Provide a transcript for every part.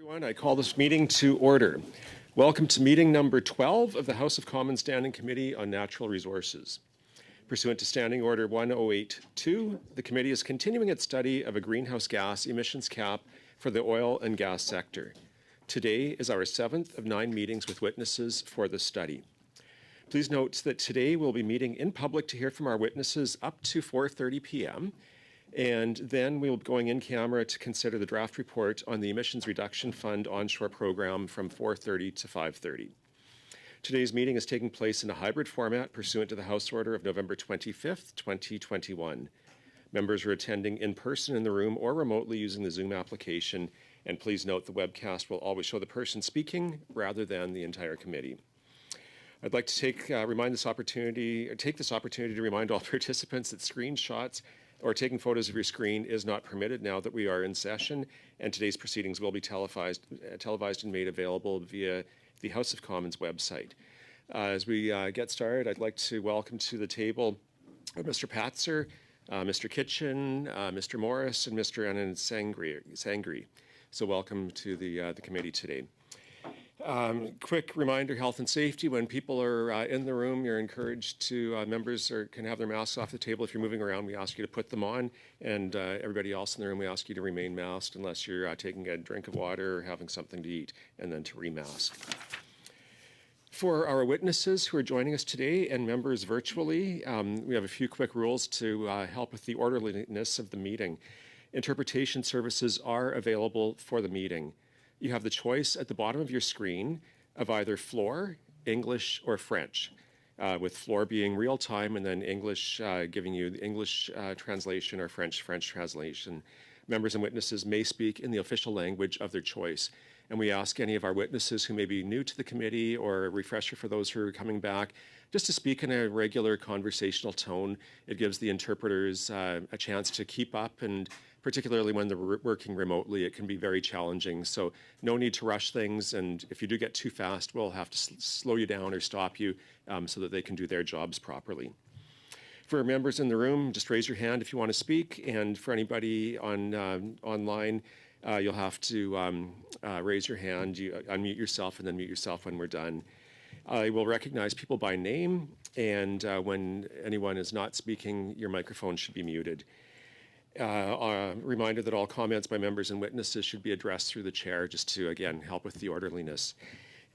Everyone, I call this meeting to order. Welcome to meeting number 12 of the House of Commons Standing Committee on Natural Resources. Pursuant to Standing Order 1082, the committee is continuing its study of a greenhouse gas emissions cap for the oil and gas sector. Today is our 7th of 9 meetings with witnesses for the study. Please note that today we'll be meeting in public to hear from our witnesses up to 4:30 p.m. And then we'll be going in camera to consider the draft report on the Emissions Reduction Fund onshore program from 4:30 to 5:30. Today's meeting is taking place in a hybrid format pursuant to the House Order of November 25th, 2021. Members are attending in person in the room or remotely using the Zoom application. And please note the webcast will always show the person speaking rather than the entire committee. I'd like to take this opportunity to remind all participants that screenshots or taking photos of your screen is not permitted now that we are in session, and today's proceedings will be televised and made available via the House of Commons website. As we get started, I'd like to welcome to the table Mr. Patzer, Mr. Kitchen, Mr. Morris, and Mr. Sangri. So welcome to the committee today. Quick reminder, health and safety. When people are in the room, you're encouraged to, members can have their masks off the table. If you're moving around, we ask you to put them on. And everybody else in the room, we ask you to remain masked unless you're taking a drink of water or having something to eat, and then to remask. For our witnesses who are joining us today and members virtually, we have a few quick rules to help with the orderliness of the meeting. Interpretation services are available for the meeting. You have the choice at the bottom of your screen of either floor, English, or French, with floor being real time and then English giving you the English translation or French translation. Members and witnesses may speak in the official language of their choice. And we ask any of our witnesses who may be new to the committee or a refresher for those who are coming back, just to speak in a regular conversational tone. It gives the interpreters a chance to keep up, and particularly when they're working remotely, it can be very challenging. So no need to rush things, and if you do get too fast, we'll have to slow you down or stop you so that they can do their jobs properly. For members in the room, just raise your hand if you want to speak, and for anybody online, you'll have to raise your hand, you unmute yourself, and then mute yourself when we're done. I will recognize people by name, and when anyone is not speaking, your microphone should be muted. A reminder that all comments by members and witnesses should be addressed through the chair, just to, again, help with the orderliness.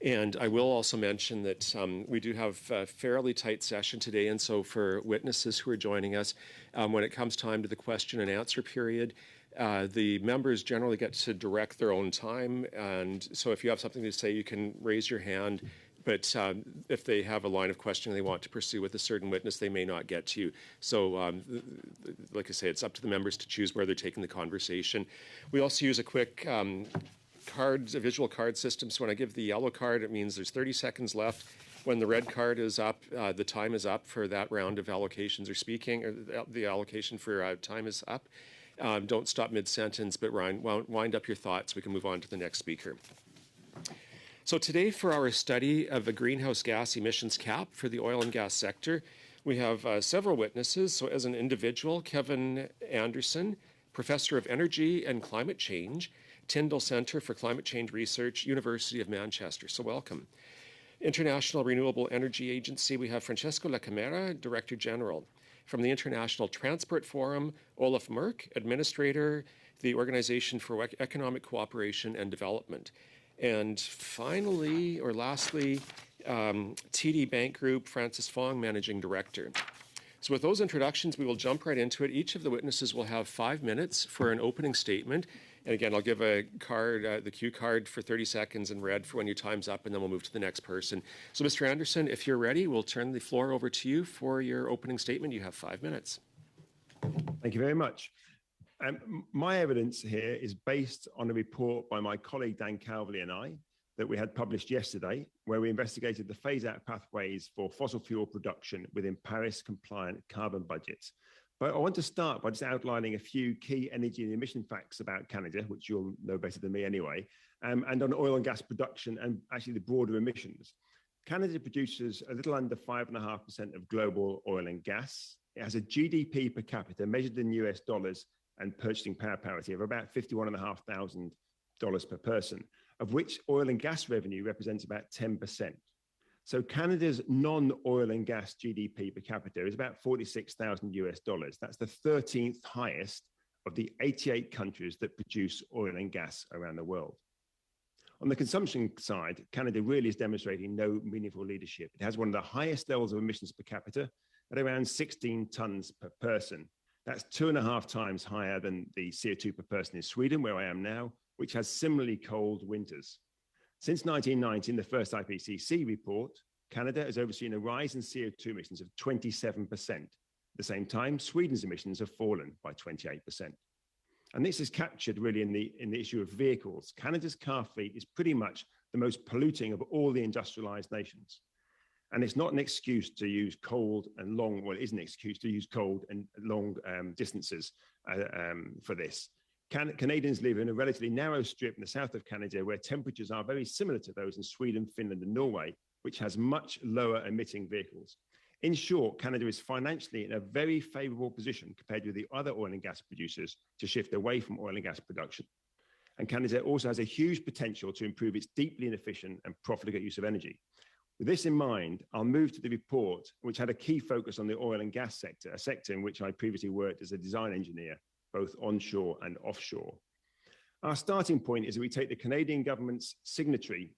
And I will also mention that we do have a fairly tight session today, and so for witnesses who are joining us, when it comes time to the question and answer period, the members generally get to direct their own time, and so if you have something to say, you can raise your hand. But if they have a line of questioning they want to pursue with a certain witness, they may not get to you. So, like I say, it's up to the members to choose where they're taking the conversation. We also use a quick visual card system. So when I give the yellow card, it means there's 30 seconds left. When the red card is up, the time is up for that round of allocations or speaking, or the allocation for time is up. Don't stop mid-sentence, but wind up your thoughts. We can move on to the next speaker. So today, for our study of a greenhouse gas emissions cap for the oil and gas sector, we have several witnesses. So as an individual, Kevin Anderson, Professor of Energy and Climate Change, Tyndall Centre for Climate Change Research, University of Manchester. So welcome. International Renewable Energy Agency, we have Francesco La Camera, Director General. From the International Transport Forum, Olaf Merck, Administrator, the Organization for Economic Cooperation and Development. And finally, or lastly, TD Bank Group, Francis Fong, Managing Director. So with those introductions, we will jump right into it. Each of the witnesses will have 5 minutes for an opening statement. And again, I'll give a card, the cue card for 30 seconds in red for when your time's up, and then we'll move to the next person. So Mr. Anderson, if you're ready, we'll turn the floor over to you for your opening statement. You have 5 minutes. Thank you very much. My evidence here is based on a report by my colleague Dan Calverley and I that we had published yesterday, where we investigated the phase-out pathways for fossil fuel production within Paris-compliant carbon budgets. But I want to start by just outlining a few key energy and emission facts about Canada, which you'll know better than me anyway, and on oil and gas production and actually the broader emissions. Canada produces a little under 5.5% of global oil and gas. It has a GDP per capita measured in US dollars and purchasing power parity of about $51,500 per person, of which oil and gas revenue represents about 10%. So Canada's non-oil and gas GDP per capita is about 46,000 US dollars. That's the 13th highest of the 88 countries that produce oil and gas around the world. On the consumption side, Canada really is demonstrating no meaningful leadership. It has one of the highest levels of emissions per capita at around 16 tons per person. That's 2.5 times higher than the CO2 per person in Sweden, where I am now, which has similarly cold winters. Since 1990, in the first IPCC report, Canada has overseen a rise in CO2 emissions of 27%. At the same time, Sweden's emissions have fallen by 28%. And this is captured really in the issue of vehicles. Canada's car fleet is pretty much the most polluting of all the industrialized nations. And it's not an excuse to use cold and long, well, it is an excuse to use cold and long distances for this. Canadians live in a relatively narrow strip in the south of Canada where temperatures are very similar to those in Sweden, Finland, and Norway, which has much lower emitting vehicles. In short, Canada is financially in a very favorable position compared with the other oil and gas producers to shift away from oil and gas production. And Canada also has a huge potential to improve its deeply inefficient and profligate use of energy. With this in mind, I'll move to the report, which had a key focus on the oil and gas sector, a sector in which I previously worked as a design engineer, both onshore and offshore. Our starting point is that we take the Canadian government's signatory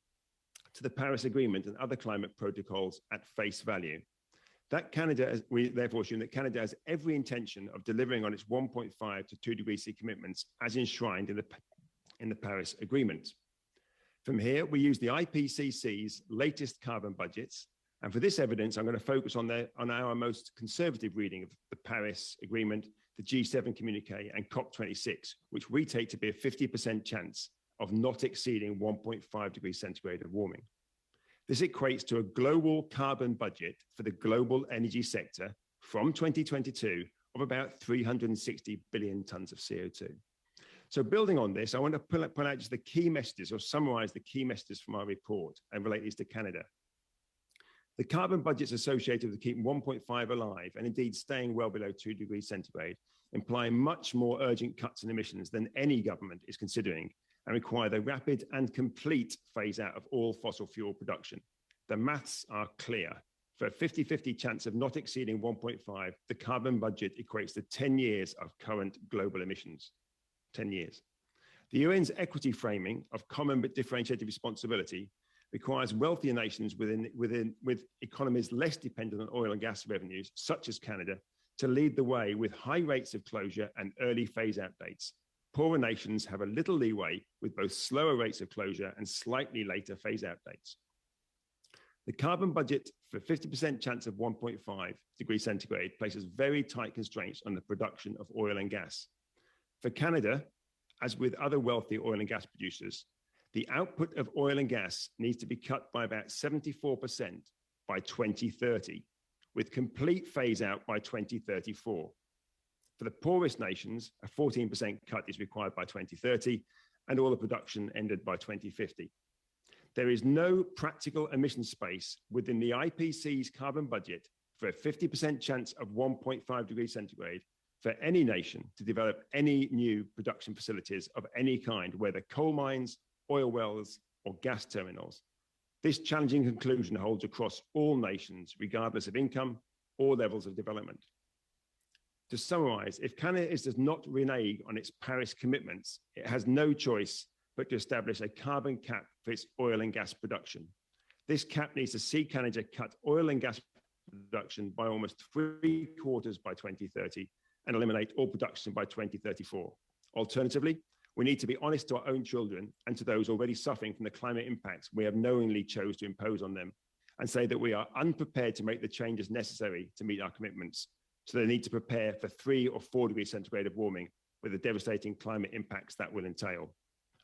to the Paris Agreement and other climate protocols at face value. We therefore assume that Canada has every intention of delivering on its 1.5 to 2 degrees C commitments as enshrined in the Paris Agreement. From here, we use the IPCC's latest carbon budgets. And for this evidence, I'm going to focus on our most conservative reading of the Paris Agreement, the G7 communique, and COP26, which we take to be a 50% chance of not exceeding 1.5 degrees centigrade of warming. This equates to a global carbon budget for the global energy sector from 2022 of about 360 billion tons of CO2. So building on this, I want to pull out just the key messages or summarize the key messages from our report and relate these to Canada. The carbon budgets associated with keeping 1.5 alive and indeed staying well below 2 degrees centigrade imply much more urgent cuts in emissions than any government is considering and require the rapid and complete phase out of all fossil fuel production. The maths are clear. For a 50-50 chance of not exceeding 1.5, the carbon budget equates to 10 years of current global emissions. 10 years. The UN's equity framing of common but differentiated responsibility requires wealthier nations with economies less dependent on oil and gas revenues, such as Canada, to lead the way with high rates of closure and early phase-out dates. Poorer nations have a little leeway with both slower rates of closure and slightly later phase-out dates. The carbon budget for 50% chance of 1.5 degrees centigrade places very tight constraints on the production of oil and gas. For Canada, as with other wealthy oil and gas producers, the output of oil and gas needs to be cut by about 74% by 2030, with complete phase out by 2034. For the poorest nations, a 14% cut is required by 2030, and all the production ended by 2050. There is no practical emission space within the IPCC's carbon budget for a 50% chance of 1.5 degrees centigrade for any nation to develop any new production facilities of any kind, whether coal mines, oil wells, or gas terminals. This challenging conclusion holds across all nations, regardless of income or levels of development. To summarize, if Canada does not renege on its Paris commitments, it has no choice but to establish a carbon cap for its oil and gas production. This cap needs to see Canada cut oil and gas production by almost 3/4 by 2030 and eliminate all production by 2034. Alternatively, we need to be honest to our own children and to those already suffering from the climate impacts we have knowingly chose to impose on them and say that we are unprepared to make the changes necessary to meet our commitments. So they need to prepare for 3 or 4 degrees centigrade of warming with the devastating climate impacts that will entail.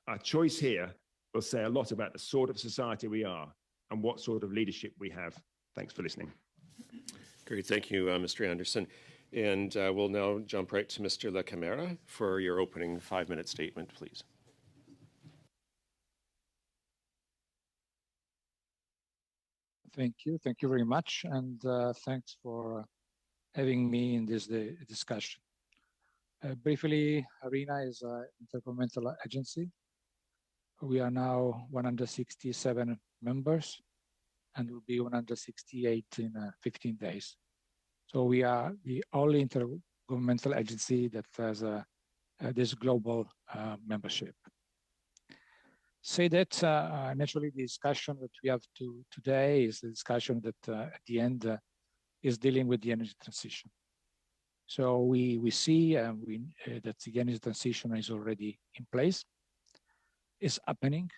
Our choice here will say a lot about the sort of society we are and what sort of leadership we have. Thanks for listening. Great, thank you, Mr. Anderson. And we'll now jump right to Mr. La Camera for your opening 5-minute statement, please. Thank you very much, and thanks for having me in this discussion. Briefly, RNNR is an intergovernmental agency we are now 167 members and will be 168 in 15 days. So we are the only intergovernmental agency that has this global membership. Say that naturally the discussion that we have today is the discussion that at the end is dealing with the energy transition. So we see that the energy transition is already in place, is happening,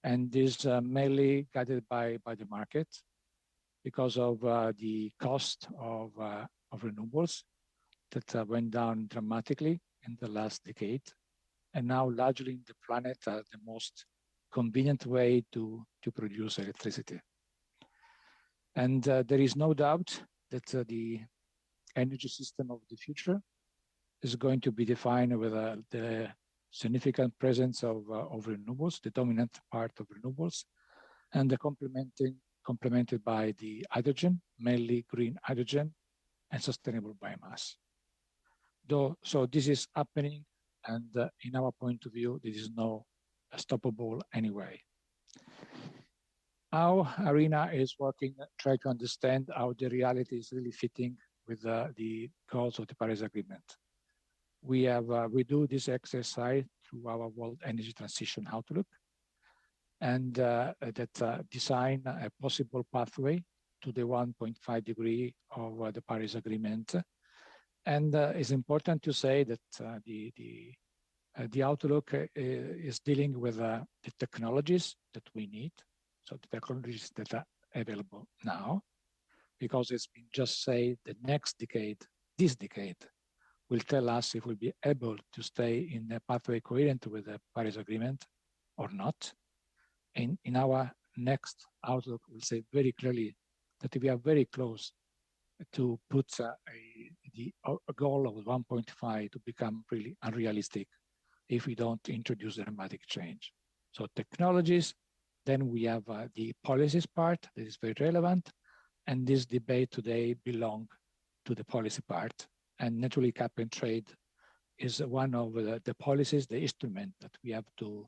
and is mainly guided by the market because of the cost of renewables that went down dramatically in the last decade, and now largely the planet are the most convenient way to produce electricity. And there is no doubt that the energy system of the future is going to be defined with the significant presence of renewables, the dominant part of renewables, and the complemented by the hydrogen, mainly green hydrogen, and sustainable biomass. So this is happening, and in our point of view, this is no stoppable anyway. Our arena is working, try to understand how the reality is really fitting with the goals of the Paris Agreement. We do this exercise through our World Energy Transition Outlook, and that design a possible pathway to the 1.5 degree of the Paris Agreement. And it's important to say that the outlook is dealing with the technologies that we need, so the technologies that are available now, because it's been just said the next decade, this decade, will tell us if we'll be able to stay in a pathway coherent with the Paris Agreement or not. In our next outlook, we'll say very clearly that we are very close to put the goal of 1.5 to become really unrealistic if we don't introduce a dramatic change. So technologies, then we have the policies part that is very relevant, and this debate today belongs to the policy part. And naturally, cap and trade is one of the policies, the instrument that we have to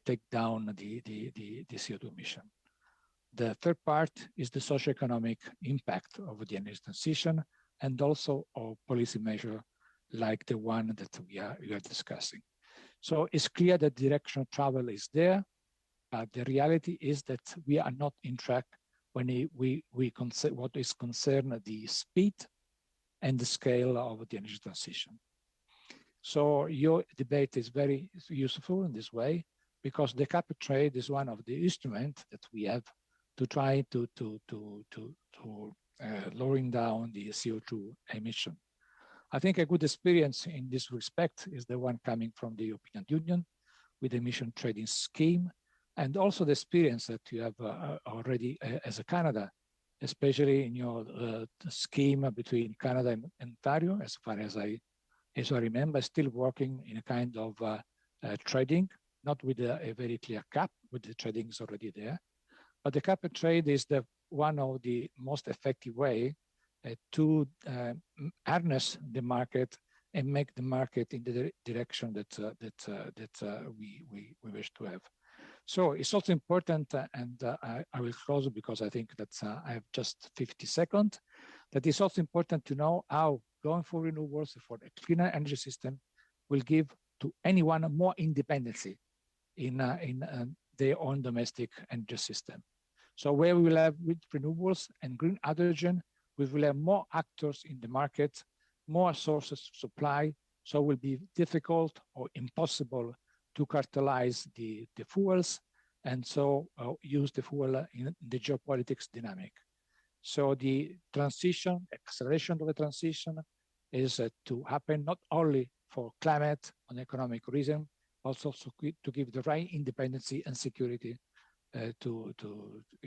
take down the CO2 emission. The third part is the socioeconomic impact of the energy transition, and also of policy measure like the one that we are discussing. So it's clear that direction of travel is there. The reality is that we are not in track when we consider what is concerned the speed and the scale of the energy transition. So your debate is very useful in this way, because the cap and trade is one of the instruments that we have to try to lowering down the CO2 emission. I think a good experience in this respect is the one coming from the European Union with the emission trading scheme, and also the experience that you have already as a Canada, especially in your scheme between Canada and Ontario, as far as I remember, still working in a kind of trading, not with a very clear cap, with the trading is already there. But the cap and trade is one of the most effective way to harness the market and make the market in the direction that we wish to have. So it's also important, and I will close because I think that I have just 50 seconds, that it's also important to know how going for renewables, for a cleaner energy system, will give to anyone more independency in their own domestic energy system. So where we will have with renewables and green hydrogen, we will have more actors in the market, more sources of supply, so it will be difficult or impossible to cartelize the fuels, and so use the fuel in the geopolitics dynamic. So the transition, acceleration of the transition is to happen not only for climate and economic reason, also to give the right independency and security to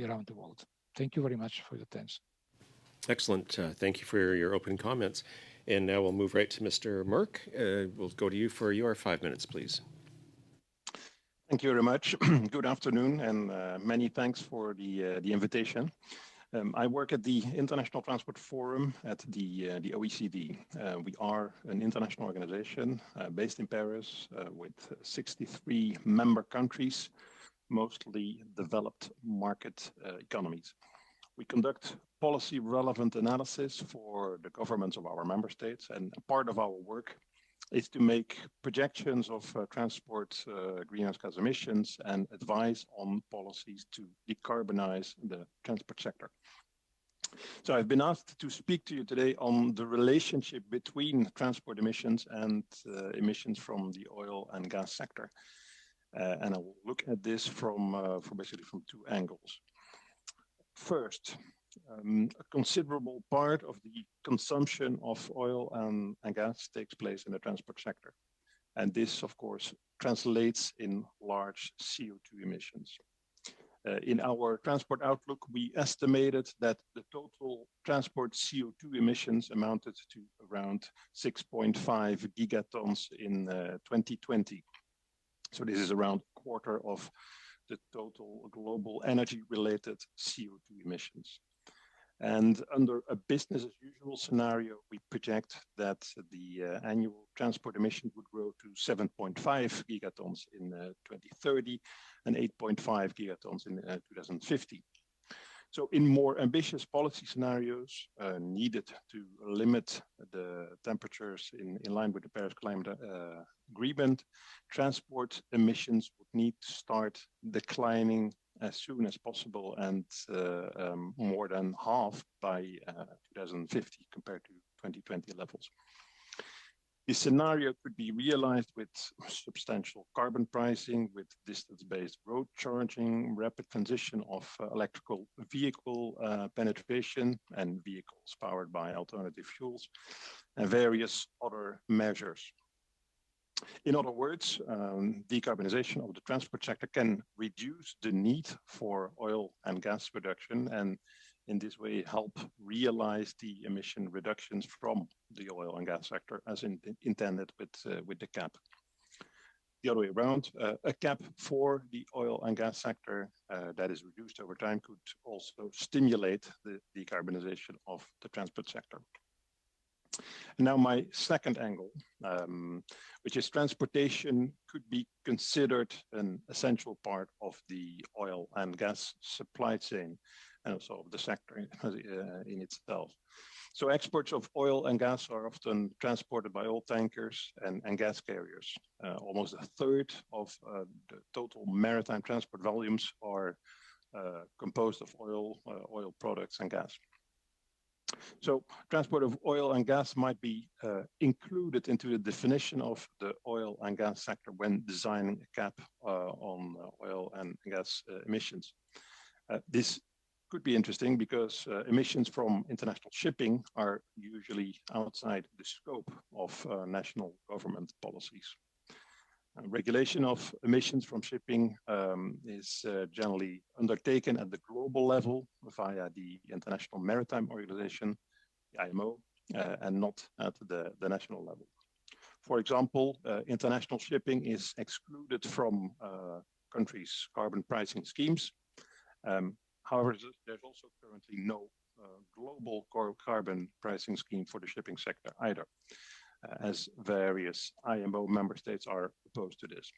around the world. Thank you very much for your attention. Excellent. Thank you for your opening comments. And now we'll move right to Mr. Merck. We'll go to you for your 5 minutes, please. Thank you very much. Good afternoon, and many thanks for the invitation. I work at the International Transport Forum at the OECD. We are an international organization based in Paris with 63 member countries, mostly developed market economies. We conduct policy relevant analysis for the governments of our member states, and part of our work is to make projections of transport greenhouse gas emissions and advise on policies to decarbonize the transport sector. So I've been asked to speak to you today on the relationship between transport emissions and emissions from the oil and gas sector. And I will look at this from basically from two angles. First, a considerable part of the consumption of oil and gas takes place in the transport sector. And this, of course, translates in large CO2 emissions. In our transport outlook, we estimated that the total transport CO2 emissions amounted to around 6.5 gigatons in 2020. So this is around a quarter of the total global energy-related CO2 emissions. And under a business as usual scenario, we project that the annual transport emissions would grow to 7.5 gigatons in 2030 and 8.5 gigatons in 2050. So in more ambitious policy scenarios needed to limit the temperatures in line with the Paris Climate Agreement, transport emissions would need to start declining as soon as possible and more than half by 2050 compared to 2020 levels. This scenario could be realized with substantial carbon pricing, with distance-based road charging, rapid transition of electrical vehicle penetration and vehicles powered by alternative fuels, and various other measures. In other words, decarbonization of the transport sector can reduce the need for oil and gas production and in this way help realize the emission reductions from the oil and gas sector as intended with the cap. The other way around, a cap for the oil and gas sector that is reduced over time could also stimulate the decarbonization of the transport sector. And now my second angle, which is transportation could be considered an essential part of the oil and gas supply chain and also of the sector in itself. So exports of oil and gas are often transported by oil tankers and gas carriers. Almost a third of the total maritime transport volumes are composed of oil products and gas. So transport of oil and gas might be included into the definition of the oil and gas sector when designing a cap on oil and gas emissions. This could be interesting because emissions from international shipping are usually outside the scope of national government policies. Regulation of emissions from shipping is generally undertaken at the global level via the International Maritime Organization, the IMO, and not at the national level. For example, international shipping is excluded from countries' carbon pricing schemes. However, there's also currently no global carbon pricing scheme for the shipping sector either, as various IMO member states are opposed to this.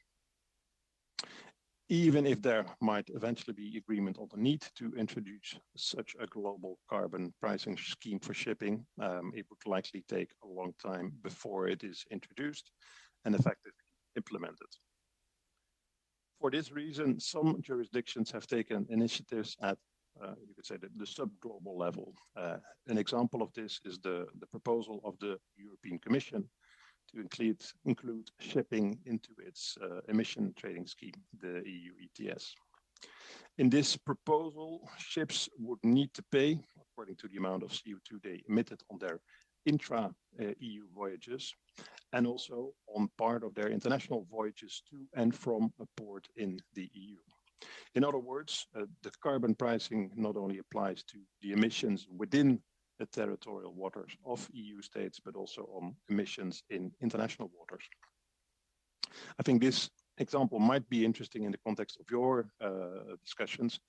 Even if there might eventually be agreement on the need to introduce such a global carbon pricing scheme for shipping, it would likely take a long time before it is introduced and effectively implemented. For this reason, some jurisdictions have taken initiatives at, you could say, the sub-global level. An example of this is the proposal of the European Commission to include shipping into its emission trading scheme, the EU ETS. In this proposal, ships would need to pay, according to the amount of CO2 they emitted on their intra-EU voyages, and also on part of their international voyages to and from a port in the EU. In other words, the carbon pricing not only applies to the emissions within the territorial waters of EU states, but also on emissions in international waters. I think this example might be interesting in the context of your discussions,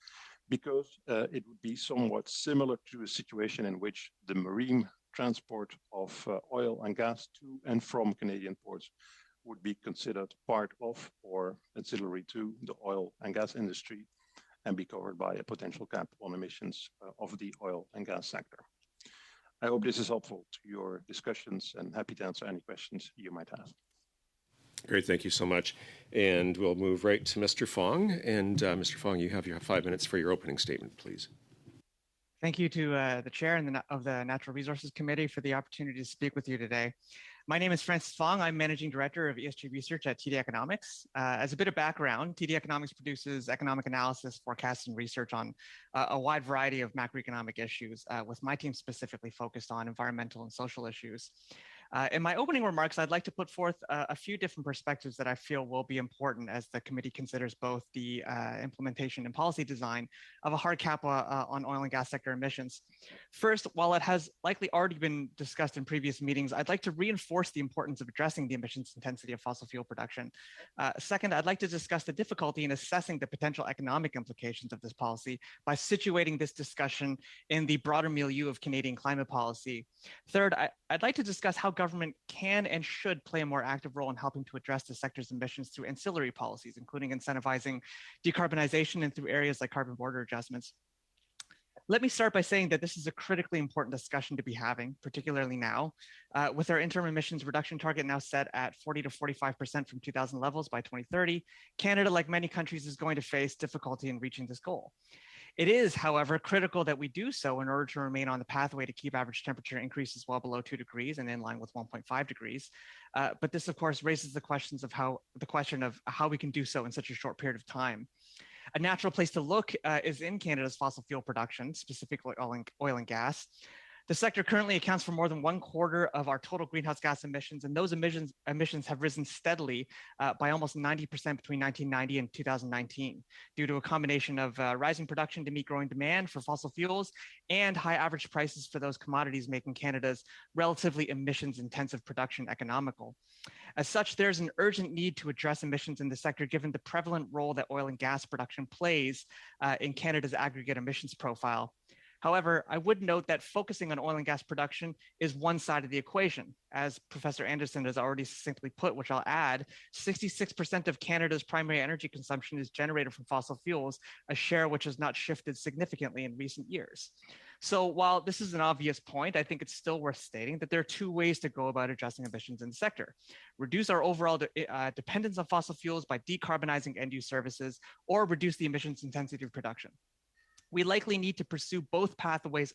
because it would be somewhat similar to a situation in which the marine transport of oil and gas to and from Canadian ports would be considered part of or ancillary to the oil and gas industry and be covered by a potential cap on emissions of the oil and gas sector. I hope this is helpful to your discussions and happy to answer any questions you might have. Great, thank you so much. And we'll move right to Mr. Fong. And Mr. Fong, you have 5 minutes for your opening statement, please. Thank you to the chair of the Natural Resources Committee for the opportunity to speak with you today. My name is Francis Fong. I'm Managing Director of ESG Research at TD Economics. As a bit of background, TD Economics produces economic analysis, forecasts, and research on a wide variety of macroeconomic issues, with my team specifically focused on environmental and social issues. In my opening remarks, I'd like to put forth a few different perspectives that I feel will be important as the committee considers both the implementation and policy design of a hard cap on oil and gas sector emissions. First, while it has likely already been discussed in previous meetings, I'd like to reinforce the importance of addressing the emissions intensity of fossil fuel production. Second, I'd like to discuss the difficulty in assessing the potential economic implications of this policy by situating this discussion in the broader milieu of Canadian climate policy. Third, I'd like to discuss how government can and should play a more active role in helping to address the sector's emissions through ancillary policies, including incentivizing decarbonization and through areas like carbon border adjustments. Let me start by saying that this is a critically important discussion to be having, particularly now, with our interim emissions reduction target now set at 40 to 45% from 2000 levels by 2030. Canada, like many countries, is going to face difficulty in reaching this goal. It is, however, critical that we do so in order to remain on the pathway to keep average temperature increases well below 2 degrees and in line with 1.5 degrees. But this, of course, raises the question of how we can do so in such a short period of time. A natural place to look is in Canada's fossil fuel production, specifically oil and gas. The sector currently accounts for more than 1/4 of our total greenhouse gas emissions, and those emissions have risen steadily by almost 90% between 1990 and 2019 due to a combination of rising production to meet growing demand for fossil fuels and high average prices for those commodities, making Canada's relatively emissions-intensive production economical. As such, there's an urgent need to address emissions in the sector given the prevalent role that oil and gas production plays in Canada's aggregate emissions profile. However, I would note that focusing on oil and gas production is one side of the equation. As Professor Anderson has already succinctly put, which I'll add, 66% of Canada's primary energy consumption is generated from fossil fuels, a share which has not shifted significantly in recent years. So while this is an obvious point, I think it's still worth stating that there are two ways to go about addressing emissions in the sector. Reduce our overall dependence on fossil fuels by decarbonizing end-use services, or reduce the emissions intensity of production. We likely need to pursue both pathways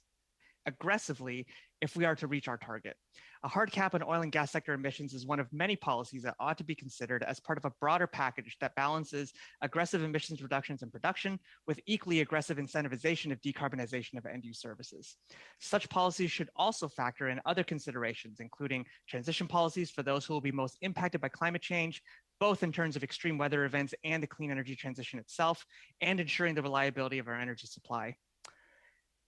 aggressively if we are to reach our target. A hard cap on oil and gas sector emissions is one of many policies that ought to be considered as part of a broader package that balances aggressive emissions reductions in production with equally aggressive incentivization of decarbonization of end-use services. Such policies should also factor in other considerations, including transition policies for those who will be most impacted by climate change, both in terms of extreme weather events and the clean energy transition itself, and ensuring the reliability of our energy supply.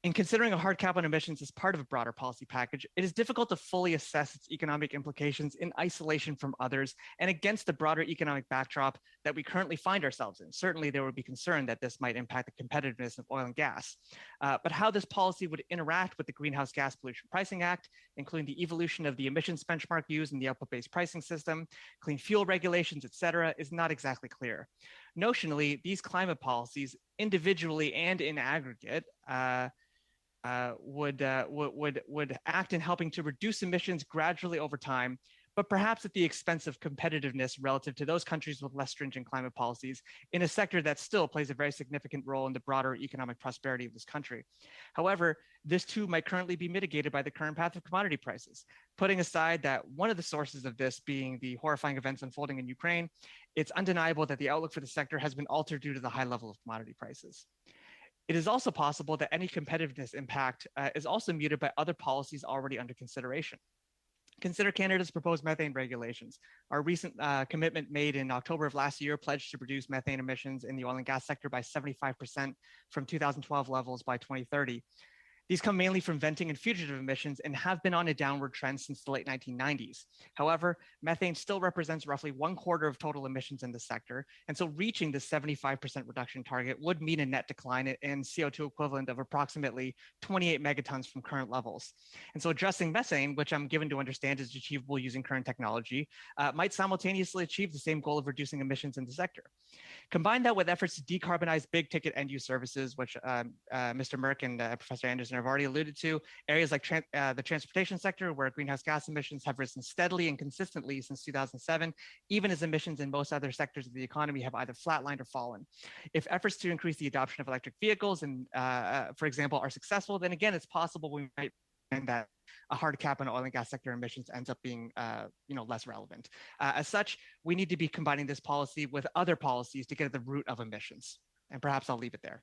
In considering a hard cap on emissions as part of a broader policy package, it is difficult to fully assess its economic implications in isolation from others and against the broader economic backdrop that we currently find ourselves in. Certainly, there would be concern that this might impact the competitiveness of oil and gas. But how this policy would interact with the Greenhouse Gas Pollution Pricing Act, including the evolution of the emissions benchmark used in the output-based pricing system, clean fuel regulations, et cetera, is not exactly clear. Notionally, these climate policies, individually and in aggregate, would act in helping to reduce emissions gradually over time, but perhaps at the expense of competitiveness relative to those countries with less stringent climate policies in a sector that still plays a very significant role in the broader economic prosperity of this country. However, this too might currently be mitigated by the current path of commodity prices. Putting aside that one of the sources of this being the horrifying events unfolding in Ukraine, it's undeniable that the outlook for the sector has been altered due to the high level of commodity prices. It is also possible that any competitiveness impact is also muted by other policies already under consideration. Consider Canada's proposed methane regulations. Our recent commitment made in October of last year pledged to reduce methane emissions in the oil and gas sector by 75% from 2012 levels by 2030. These come mainly from venting and fugitive emissions and have been on a downward trend since the late 1990s. However, methane still represents roughly 1/4 of total emissions in the sector, and so reaching the 75% reduction target would mean a net decline in CO2 equivalent of approximately 28 megatons from current levels. And so addressing methane, which I'm given to understand is achievable using current technology, might simultaneously achieve the same goal of reducing emissions in the sector. Combine that with efforts to decarbonize big ticket end use services, which Mr. Merck and Professor Anderson have already alluded to, areas like the transportation sector, where greenhouse gas emissions have risen steadily and consistently since 2007, even as emissions in most other sectors of the economy have either flatlined or fallen. If efforts to increase the adoption of electric vehicles and, for example, are successful, then again, it's possible we might find that a hard cap on oil and gas sector emissions ends up being less relevant. As such, we need to be combining this policy with other policies to get at the root of emissions. And perhaps I'll leave it there.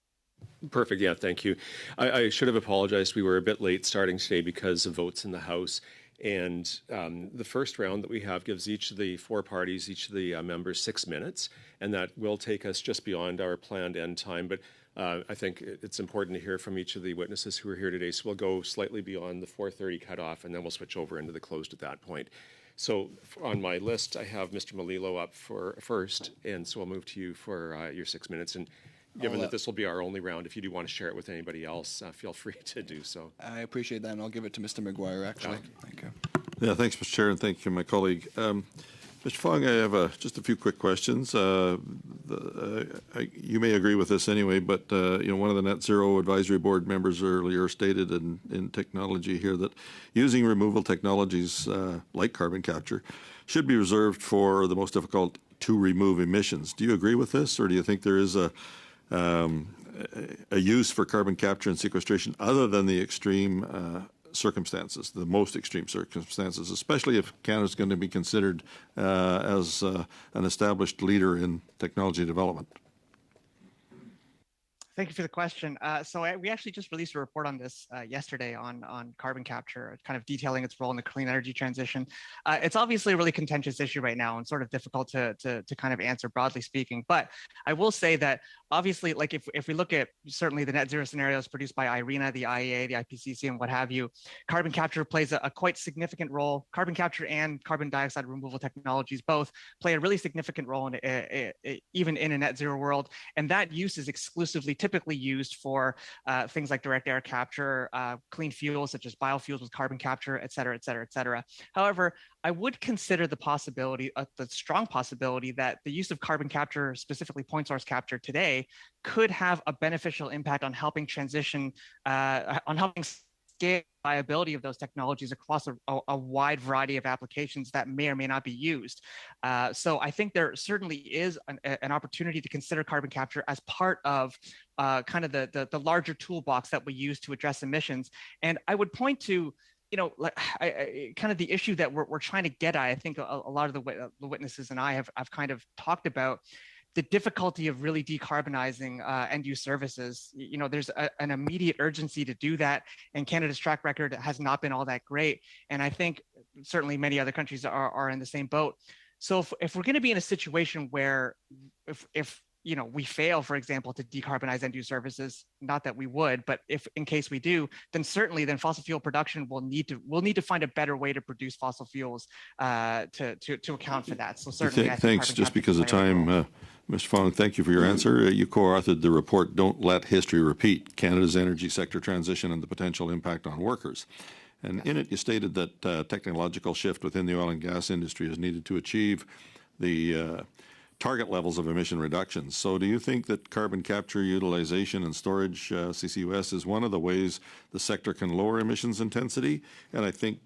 Perfect. Yeah, thank you. I should have apologized. We were a bit late starting today because of votes in the House. And the first round that we have gives each of the four parties, each of the members 6 minutes, and that will take us just beyond our planned end time. But I think it's important to hear from each of the witnesses who are here today. So we'll go slightly beyond the 4:30 cutoff, and then we'll switch over into the closed at that point. So on my list, I have Mr. Melillo up for first, and so I'll move to you for your 6 minutes. And given that this will be our only round, if you do want to share it with anybody else, feel free to do so. I appreciate that, and I'll give it to Mr. McGuire, actually. Thank you. Yeah, thanks, Mr. Chair, and thank you, my colleague. Mr. Fong, I have just a few quick questions. You may agree with this anyway, but one of the Net Zero Advisory Board members earlier stated in technology here that using removal technologies like carbon capture should be reserved for the most difficult to remove emissions. Do you agree with this, or do you think there is a use for carbon capture and sequestration other than the extreme circumstances, the most extreme circumstances, especially if Canada is going to be considered as an established leader in technology development? Thank you for the question. We actually just released a report on this yesterday on carbon capture, kind of detailing its role in the clean energy transition. It's obviously a really contentious issue right now and sort of difficult to kind of answer broadly speaking. But I will say that obviously, like if we look at certainly the net zero scenarios produced by IRENA, the IEA, the IPCC, and what have you, carbon capture plays a quite significant role. Carbon capture and carbon dioxide removal technologies both play a really significant role in even in a net zero world. And that use is exclusively typically used for things like direct air capture, clean fuels such as biofuels with carbon capture, et cetera, et cetera, et cetera. However, I would consider the possibility, the strong possibility, that the use of carbon capture, specifically point source capture today, could have a beneficial impact on helping transition, on helping scale viability of those technologies across a wide variety of applications that may or may not be used. So I think there certainly is an opportunity to consider carbon capture as part of kind of the larger toolbox that we use to address emissions. And I would point to, kind of the issue that we're trying to get at. I think a lot of the witnesses and I have kind of talked about the difficulty of really decarbonizing end-use services. There's an immediate urgency to do that, and Canada's track record has not been all that great. And I think certainly many other countries are in the same boat. So if we're going to be in a situation where if we fail, for example, to decarbonize end-use services, not that we would, but if in case we do, then certainly fossil fuel production will need to find a better way to produce fossil fuels to account for that. So certainly, thanks. Just because of time, Mr. Fong, thank you for your answer. You co-authored the report, Don't Let History Repeat, Canada's Energy Sector Transition and the Potential Impact on Workers. And in it, you stated that technological shift within the oil and gas industry is needed to achieve the target levels of emission reductions. So do you think that carbon capture, utilization, and storage, CCUS, is one of the ways the sector can lower emissions intensity? And I think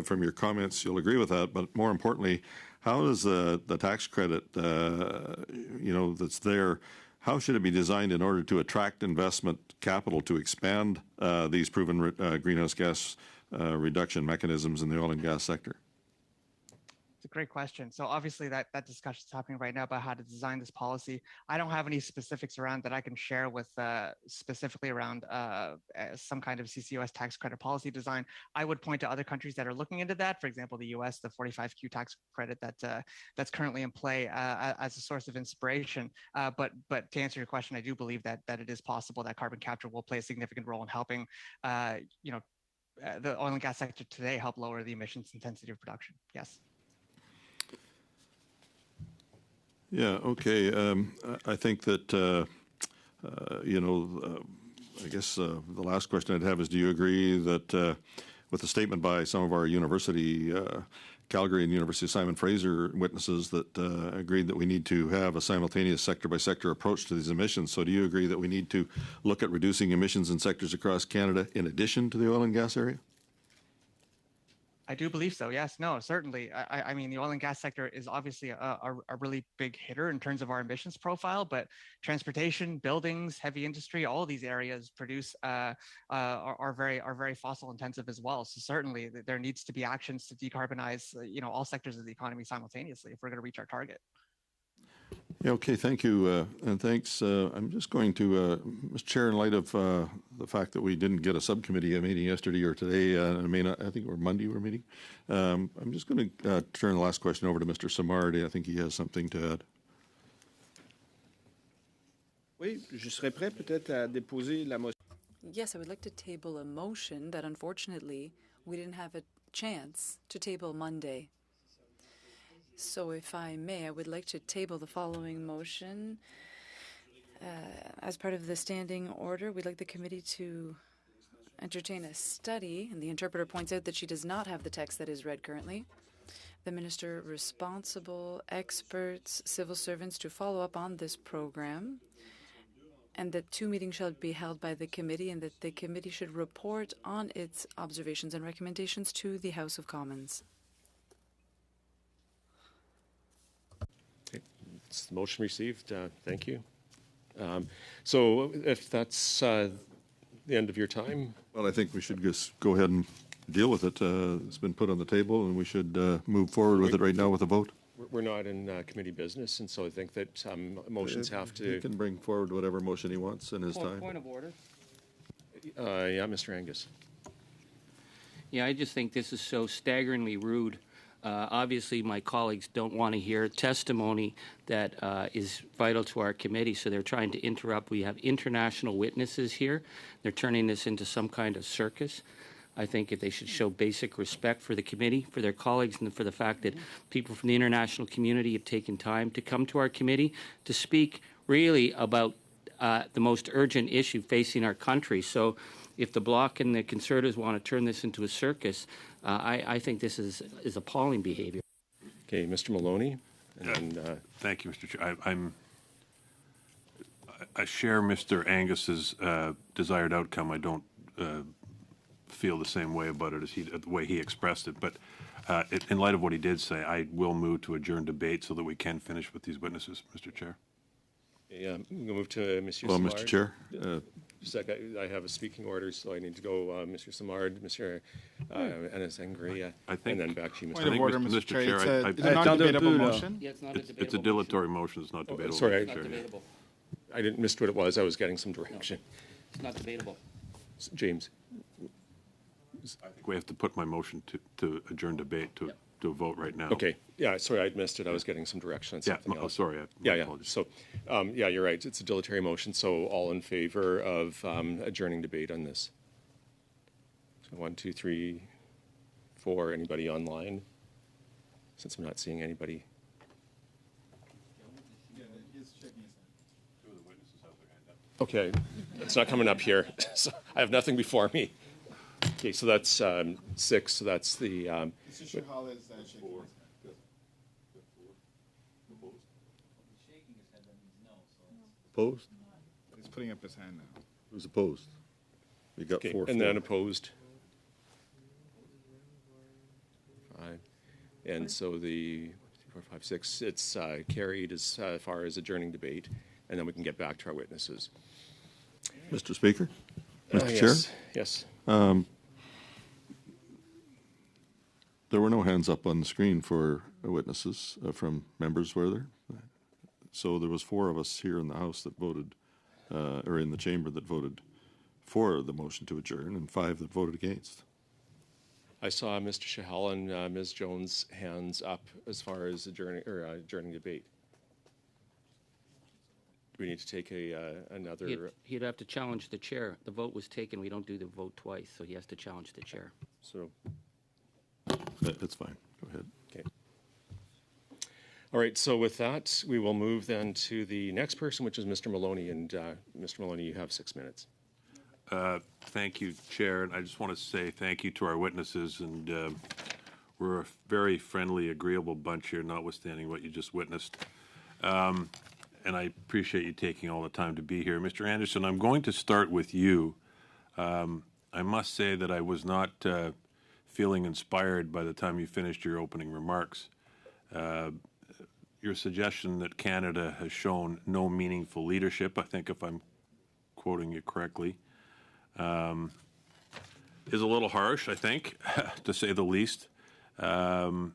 from your comments, you'll agree with that. But more importantly, how does the tax credit, that's there, how should it be designed in order to attract investment capital to expand these proven greenhouse gas reduction mechanisms in the oil and gas sector? great question. So obviously that discussion is happening right now about how to design this policy. I don't have any specifics around that I can share with specifically around some kind of CCUS tax credit policy design. I would point to other countries that are looking into that. For example, the US, the 45Q tax credit that's currently in play as a source of inspiration. But to answer your question, I do believe that it is possible that carbon capture will play a significant role in helping, the oil and gas sector today help lower the emissions intensity of production. Yes. Yeah, okay. I think that, I guess the last question I'd have is, do you agree that with the statement by some of our university, Calgary and University of Simon Fraser witnesses that agreed that we need to have a simultaneous sector-by-sector approach to these emissions. So do you agree that we need to look at reducing emissions in sectors across Canada in addition to the oil and gas area? I do believe so. Yes, no, certainly. I mean, the oil and gas sector is obviously a really big hitter in terms of our emissions profile, but transportation, buildings, heavy industry, all of these areas produce are very fossil intensive as well. So certainly there needs to be actions to decarbonize, all sectors of the economy simultaneously if we're going to reach our target. Yeah, okay, thank you, and thanks. I'm just going to, Mr. Chair, in light of the fact that we didn't get a subcommittee meeting yesterday or today, I think we're Monday we're meeting, I'm just going to turn the last question over to Mr. Simard. I think he has something to add. Oui, je serais prêt peut-être à déposer la motion. Yes, I would like to table a motion that unfortunately we didn't have a chance to table Monday. So if I may, I would like to table the following motion. As part of the standing order, we'd like the committee to entertain a study, and the interpreter points out that she does not have the text that is read currently. The minister responsible, experts, civil servants to follow up on this program, and that 2 meetings shall be held by the committee, and that the committee should report on its observations and recommendations to the House of Commons. It's the motion received. Thank you. So if that's the end of your time. Well, I think we should just go ahead and deal with it. It's been put on the table, and we should move forward with it right now with a vote. We're not in committee business, and so I think that motions have to... He can bring forward whatever motion he wants in his time. Point of order. Yeah, Mr. Angus. Yeah, I just think this is so staggeringly rude. Obviously, my colleagues don't want to hear testimony that is vital to our committee, so they're trying to interrupt. We have international witnesses here. They're turning this into some kind of circus. I think that they should show basic respect for the committee, for their colleagues, and for the fact that people from the international community have taken time to come to our committee to speak really about the most urgent issue facing our country. So if the Bloc and the Conservatives want to turn this into a circus, I think this is appalling behavior. Okay, Mr. Maloney. And then, thank you, Mr. Chair. I share Mr. Angus's desired outcome. I don't feel the same way about it as the way he expressed it. But in light of what he did say, I will move to adjourn debate so that we can finish with these witnesses, Mr. Chair. Yeah, we'll move to Mr. Well, Simard. Mr. Chair. I have a speaking order, so I need to go Mr. Simard, Mr. Anasangria, and then back to you, Mr. Point of order, Mr. Chair. It's a not non-debatable debatable. motion. Yeah, it's not a debatable It's a dilatory motion. It's not debatable. sorry, It's not debatable. I didn't miss what it was. I was getting some direction. It's not debatable. James. I think we have to put my motion to adjourn debate to a vote right now. Okay. Yeah, sorry, I'd missed it. I was getting some direction on something else. Sorry. Yeah. Apologies. So, yeah, you're right. It's a dilatory motion. So all in favor of adjourning debate on this? So 1, 2, 3, 4. Anybody online? Since I'm not seeing anybody. Okay, it's not coming up here. So I have nothing before me. Okay, so that's 6. So that's the. Mr. Hall is shaking his head. Opposed? He's putting up his hand now. Who's opposed? We got Okay, 4. and then opposed. 5. And so the 4, 5, 6. It's carried as far as adjourning debate, and then we can get back to our witnesses. Mr. Speaker? Mr. Chair? Yes. The There were no hands up on the screen for witnesses from members, were there? So there was 4 of us here in the House that voted, or in the chamber that voted for the motion to adjourn, and 5 that voted against. I saw Mr. Shahal and Ms. Jones' hands up as far as adjourning debate. Do we need to take another? He'd have to challenge the chair. The vote was taken. We don't do the vote twice, so he has to challenge the chair. So that's fine. Go ahead. Okay. All right. So with that, we will move then to the next person, which is Mr. Maloney. And Mr. Maloney, you have 6 minutes. Thank you, Chair. And I just want to say thank you to our witnesses. And we're a very friendly, agreeable bunch here, notwithstanding what you just witnessed. And I appreciate you taking all the time to be here. Mr. Anderson, I'm going to start with you. I must say that I was not feeling inspired by the time you finished your opening remarks. Your suggestion that Canada has shown no meaningful leadership, I think if I'm quoting you correctly, is a little harsh, I think, to say the least. And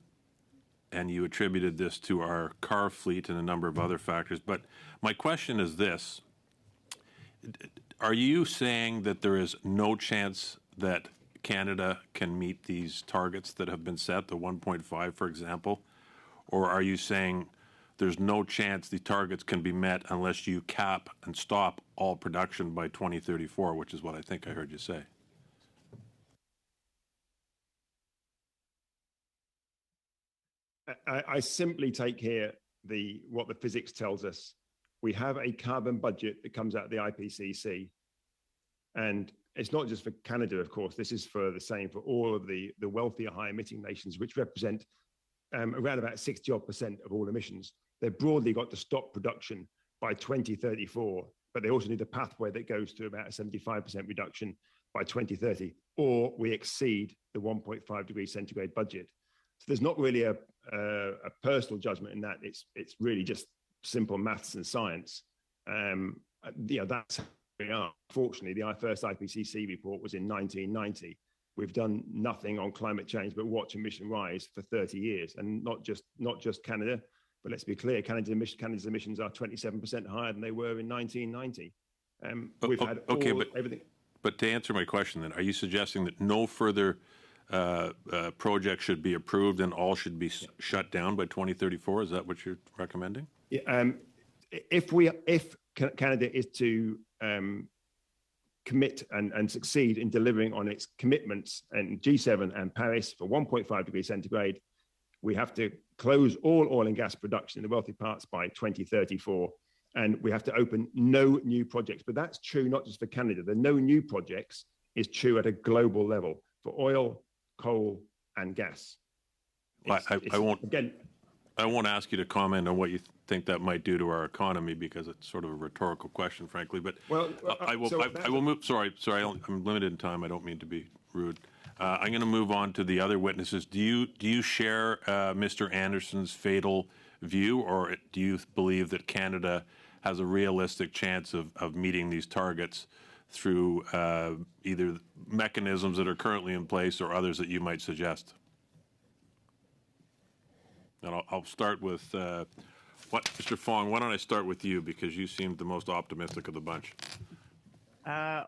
you attributed this to our car fleet and a number of other factors. But my question is this. Are you saying that there is no chance that Canada can meet these targets that have been set, the 1.5, for example? Or are you saying there's no chance the targets can be met unless you cap and stop all production by 2034, which is what I think I heard you say? I simply take here what the physics tells us. We have a carbon budget that comes out of the IPCC. And it's not just for Canada, of course. This is for the same for all of the wealthier, high-emitting nations, which represent around about 60% of all emissions. They've broadly got to stop production by 2034, but they also need a pathway that goes to about a 75% reduction by 2030, or we exceed the 1.5 degrees centigrade budget. So there's not really a personal judgment in that. It's really just simple maths and science. That's how we are. Fortunately, the first IPCC report was in 1990. We've done nothing on climate change but watch emission rise for 30 years, and not just Canada. But let's be clear, Canada's emissions are 27% higher than they were in 1990. We've had everything. But to answer my question, then, are you suggesting that no further project should be approved and all should be shut down by 2034? Is that what you're recommending? Yeah, if Canada is to commit and succeed in delivering on its commitments in G7 and Paris for 1.5 degrees centigrade, we have to close all oil and gas production in the wealthy parts by 2034, and we have to open no new projects. But that's true not just for Canada. The no new projects is true at a global level for oil, coal, and gas. I won't ask you to comment on what you think that might do to our economy, because it's sort of a rhetorical question, frankly. But I will move. Sorry, I'm limited in time. I don't mean to be rude. I'm going to move on to the other witnesses. Do you share Mr. Anderson's fatal view, or do you believe that Canada has a realistic chance of meeting these targets through either mechanisms that are currently in place or others that you might suggest? And I'll start with Mr. Fong. Why don't I start with you, because you seemed the most optimistic of the bunch.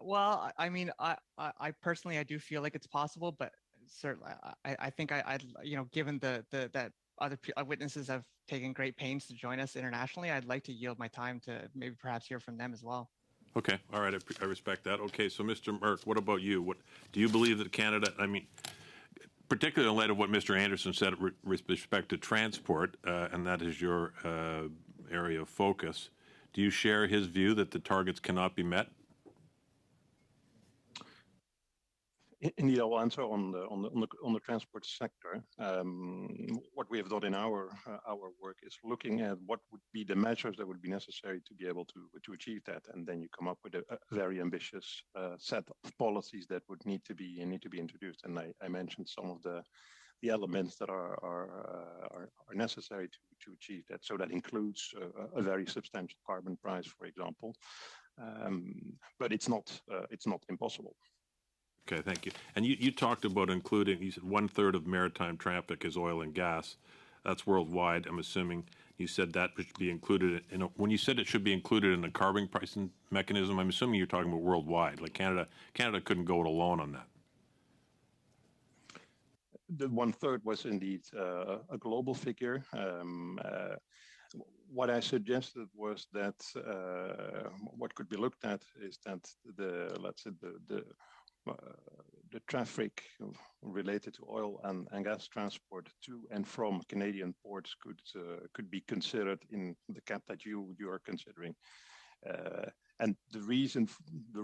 Well, I mean, I personally, I do feel like it's possible, but certainly, I think I'd given that other witnesses have taken great pains to join us internationally, I'd like to yield my time to maybe perhaps hear from them as well. Okay, all right, I respect that. Okay, so Mr. Merck, what about you? What do you believe that Canada? I mean, particularly in light of what Mr. Anderson said with respect to transport, and that is your area of focus. Do you share his view that the targets cannot be met? Indeed, I will answer on the transport sector. What we have done in our work is looking at what would be the measures that would be necessary to be able to achieve that, and then you come up with a very ambitious set of policies that would need to be introduced. And I mentioned some of the elements that are necessary to achieve that. So that includes a very substantial carbon price, for example, but it's not impossible. Okay, thank you. And you talked about including, you said 1/3 of maritime traffic is oil and gas. That's worldwide. I'm assuming you said that should be included in when you said it should be included in a carbon pricing mechanism, I'm assuming you're talking about worldwide. Like Canada couldn't go it alone on that. The 1/3 was indeed a global figure. What I suggested was that what could be looked at is that the traffic related to oil and gas transport to and from Canadian ports could be considered in the cap that you are considering. And the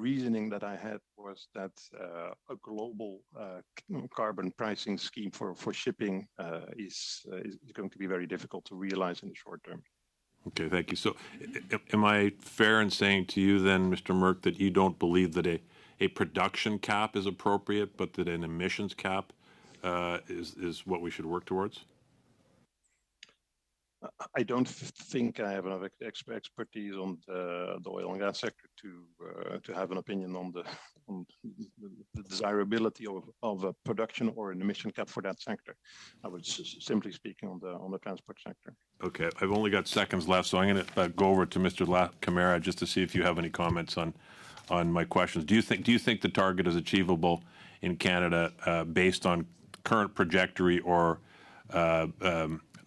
reasoning that I had was that a global carbon pricing scheme for shipping is going to be very difficult to realize in the short term. Okay, thank you. So am I fair in saying to you then, Mr. Merck, that you don't believe that a production cap is appropriate, but that an emissions cap is what we should work towards? I don't think I have enough expertise on the oil and gas sector to have an opinion on the desirability of a production or an emission cap for that sector. I was simply speaking on the transport sector. Okay, I've only got seconds left, so I'm going to go over to Mr. Camara just to see if you have any comments on my questions. Do you think the target is achievable in Canada based on current trajectory or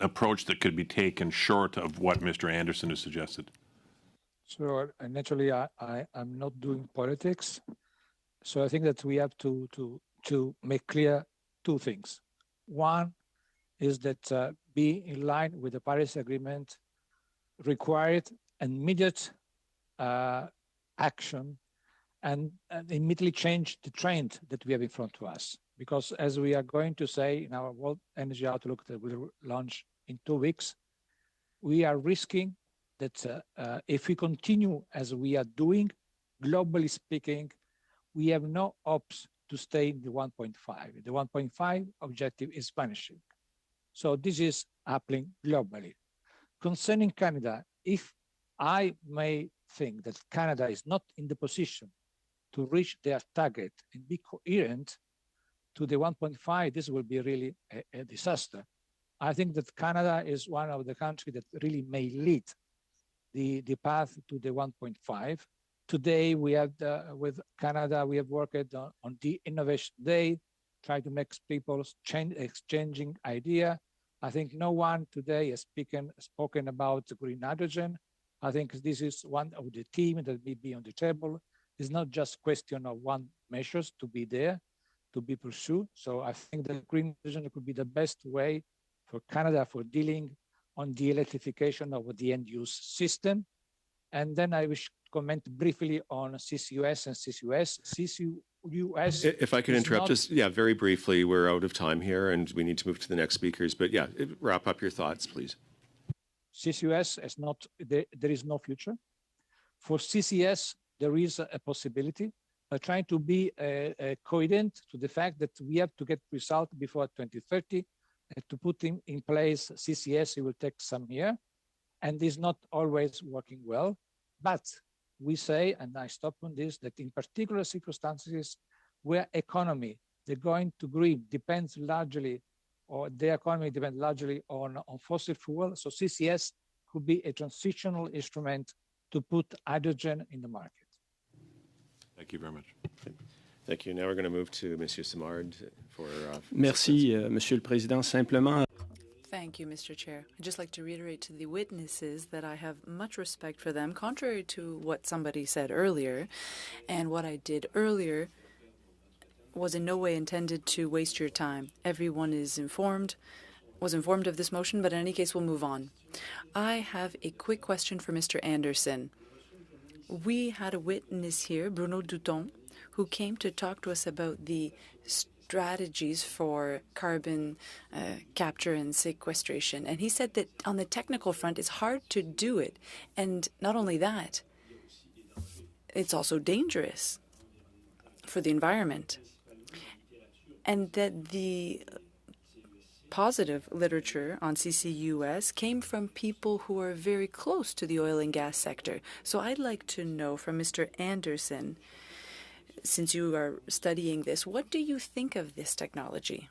approach that could be taken short of what Mr. Anderson has suggested? So naturally, I'm not doing politics. So I think that we have to make clear two things. One is that be in line with the Paris Agreement required immediate action and immediately change the trend that we have in front of us. Because as we are going to say in our World Energy Outlook that will launch in 2 weeks, we are risking that if we continue as we are doing, globally speaking, we have no hopes to stay in the 1.5. The 1.5 objective is vanishing. So this is happening globally. Concerning Canada, if I may think that Canada is not in the position to reach their target and be coherent to the 1.5, this will be really a disaster. I think that Canada is one of the countries that really may lead the path to the 1.5. Today, we have with Canada, we have worked on the Innovation Day, try to make people exchanging idea. I think no one today has spoken about green hydrogen. I think this is one of the themes that will be on the table. It's not just question of one measures to be there, to be pursued. So I think that green hydrogen could be the best way for Canada for dealing on the electrification of the end-use system. And then I wish to comment briefly on CCUS and CCUS. CCUS. If I could interrupt, just very briefly, we're out of time here and we need to move to the next speakers. But wrap up your thoughts, please. CCUS is not, there is no future. For CCS, there is a possibility. Trying to be coherent to the fact that we have to get results before 2030. To put in place CCS, it will take some years, and is not always working well. But we say, and I stop on this, that in particular circumstances where economy, they're going to green, depends largely, or the economy depends largely on fossil fuel. So CCS could be a transitional instrument to put hydrogen in the market. Thank you very much. Thank you. Now we're going to move to Monsieur Simard for... Merci, Monsieur le Président. Simplement... Thank you, Mr. Chair. I'd just like to reiterate to the witnesses that I have much respect for them, contrary to what somebody said earlier. And what I did earlier was in no way intended to waste your time. Everyone was informed of this motion, but in any case, we'll move on. I have a quick question for Mr. Anderson. We had a witness here, Bruno Douton, who came to talk to us about the strategies for carbon capture and sequestration. And he said that on the technical front, it's hard to do it. And not only that, it's also dangerous for the environment. And that the positive literature on CCUS came from people who are very close to the oil and gas sector. So I'd like to know from Mr. Anderson, since you are studying this, what do you think of this technology?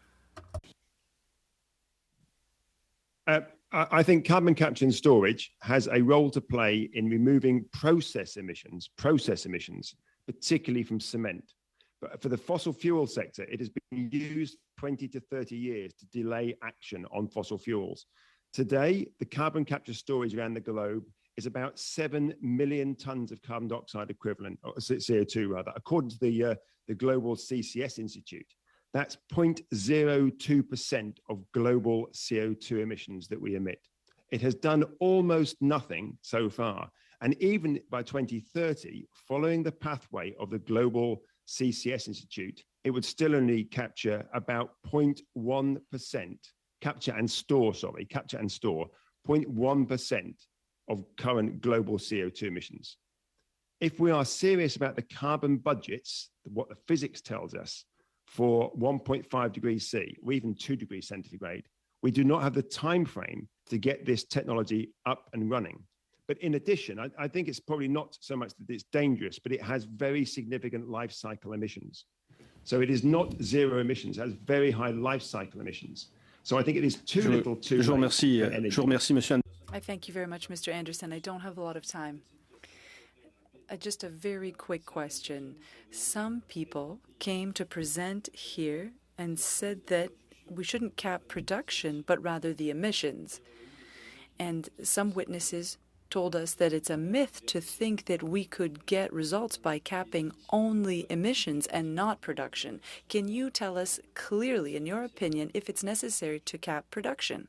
I think carbon capture and storage has a role to play in removing process emissions, particularly from cement. But for the fossil fuel sector, it has been used 20 to 30 years to delay action on fossil fuels. Today, the carbon capture storage around the globe is about 7 million tons of carbon dioxide equivalent, or CO2 rather, according to the Global CCS Institute. That's 0.02% of global CO2 emissions that we emit. It has done almost nothing so far. And even by 2030, following the pathway of the Global CCS Institute, it would still only capture about 0.1%, capture and store 0.1% of current global CO2 emissions. If we are serious about the carbon budgets, what the physics tells us, for 1.5 degrees C, or even 2 degrees centigrade, we do not have the time frame to get this technology up and running. But in addition, I think it's probably not so much that it's dangerous, but it has very significant life cycle emissions. So it is not zero emissions, it has very high life cycle emissions. So I think it is too little too late. I thank you very much, Mr. Anderson. I don't have a lot of time. Just a very quick question. Some people came to present here and said that we shouldn't cap production, but rather the emissions. And some witnesses told us that it's a myth to think that we could get results by capping only emissions and not production. Can you tell us clearly, in your opinion, if it's necessary to cap production?